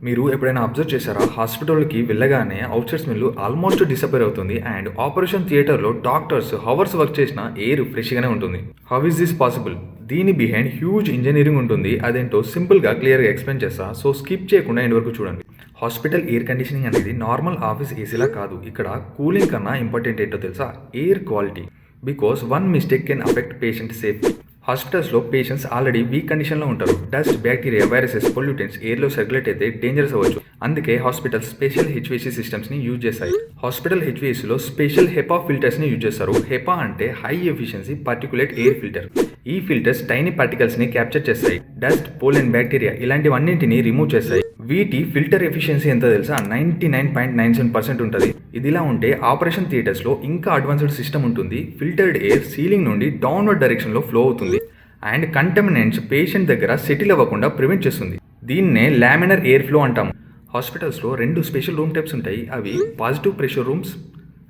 మీరు ఎప్పుడైనా అబ్జర్వ్ చేశారా? హాస్పిటల్‌కి వెళ్ళగానే ఔట్‌సైడ్ స్మెల్ ఆల్మోస్ట్ డిసప్పేర్ అవుతుంది. అండ్ ఆపరేషన్ థియేటర్‌లో డాక్టర్స్ హవర్స్ వర్క్ చేసినా ఎయిర్ ఫ్రెష్‌గానే ఉంటుంది. How is this possible? దీని బిహైండ్ హ్యూజ్ ఇంజినీరింగ్ ఉంటుంది. అదేంటో సింపుల్‌గా క్లియర్‌గా ఎక్స్‌ప్లెయిన్ చేస్తా. సో స్కిప్ చేయకుండా ఎండ్ వరకు చూడండి. హాస్పిటల్ ఎయిర్ కండిషనింగ్ అనేది నార్మల్ ఆఫీస్ ఏసీలా కాదు. ఇక్కడ కూలింగ్ కన్నా ఇంపార్టెంట్ ఏంటో తెలుసా? Air quality. Because one mistake can affect patient safety. హాస్పిటల్స్లో పేషెంట్స్ ఆల్రెడీ వీక్ కండిషన్లో ఉంటారు. డస్ట్, బ్యాక్టీరియా, వైరసెస్, పొల్యూటెంట్స్ ఎయిర్లో సర్క్యులేట్ అయితే డేంజరస్ అవ్వచ్చు. అందుకే హాస్పిటల్స్ స్పెషల్ హెచ్విసి సిస్టమ్స్ని యూజ్ చేస్తాయి. హాస్పిటల్ హెచ్విసిలో స్పెషల్ హెపా ఫిల్టర్స్ని యూజ్ చేస్తారు. హెపా అంటే high efficiency particulate air filter. ఈ ఫిల్టర్స్ టైనీ పార్టికల్స్ని క్యాప్చర్ చేస్తాయి. డస్ట్, పోలెన్, బ్యాక్టీరియా ఇలాంటివన్నింటినీ రిమూవ్ చేస్తాయి. వీటి ఫిల్టర్ ఎఫిషియన్సీ ఎంత తెలుసా? 99.97% ఉంటుంది. ఇదిలా ఉంటే ఆపరేషన్ థియేటర్స్లో ఇంకా అడ్వాన్స్డ్ సిస్టమ్ ఉంటుంది. ఫిల్టర్డ్ ఎయిర్ సీలింగ్ నుండి డౌన్వర్డ్ డైరెక్షన్లో ఫ్లో అవుతుంది. అండ్ కంటమినెంట్స్ పేషెంట్ దగ్గర సెటిల్ అవ్వకుండా ప్రివెంట్ చేస్తుంది. దీన్నే లామినర్ ఎయిర్ ఫ్లో అంటాం. హాస్పిటల్స్లో 2 స్పెషల్ రూమ్ టైప్స్ ఉంటాయి. అవి positive pressure rooms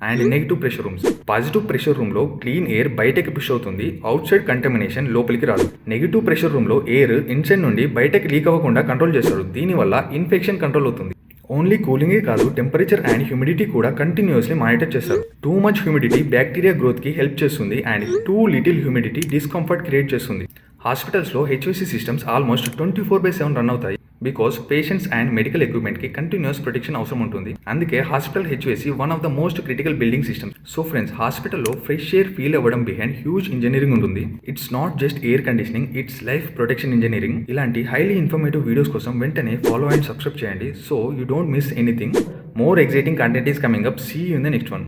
and negative pressure rooms. Positive pressure రూమ్లో క్లీన్ ఎయిర్ బయటకి పుష్ అవుతుంది. అవుట్ సైడ్ కంటమినేషన్ లోపలికి రాదు. నెగిటివ్ ప్రెషర్ రూమ్లో ఎయిర్ ఇన్సైడ్ నుండి బయటకి లీక్ అవ్వకుండా కంట్రోల్ చేస్తారు. దీనివల్ల ఇన్ఫెక్షన్ కంట్రోల్ అవుతుంది. ఓన్లీ కూలింగే కాదు, టెంపరేచర్ అండ్ హ్యూమిడిటీ కూడా కంటిన్యూస్లీ మానిటర్ చేస్తారు. టూ మచ్ హ్యూమిడిటీ బ్యాక్టీరియా గ్రోత్కి హెల్ప్ చేస్తుంది and too little humidity discomfort create చేస్తుంది. హాస్పిటల్స్లో హెచ్విసి సిస్టమ్స్ ఆల్మోస్ట్ 24/7 రన్ అవుతాయి. బికాస్ పేషెంట్స్ అండ్ మెడికల్ ఎక్విప్మెంట్కి కంటిన్యూస్ ప్రొటెక్షన్ అవసరం ఉంటుంది. అందుకే hospital HVAC one of the most critical building systems. So friends, హాస్పిటల్లో ఫ్రెష్ ఎయిర్ ఫీల్ అవ్వడం బిహైండ్ హ్యూజ్ ఇంజనీరింగ్ ఉంటుంది. It's not just air conditioning, it's life protection engineering. ఇలాంటి highly informative videos కోసం వెంటనే follow and subscribe చేయండి. So you don't miss anything. More exciting content is coming up. See you in the next one.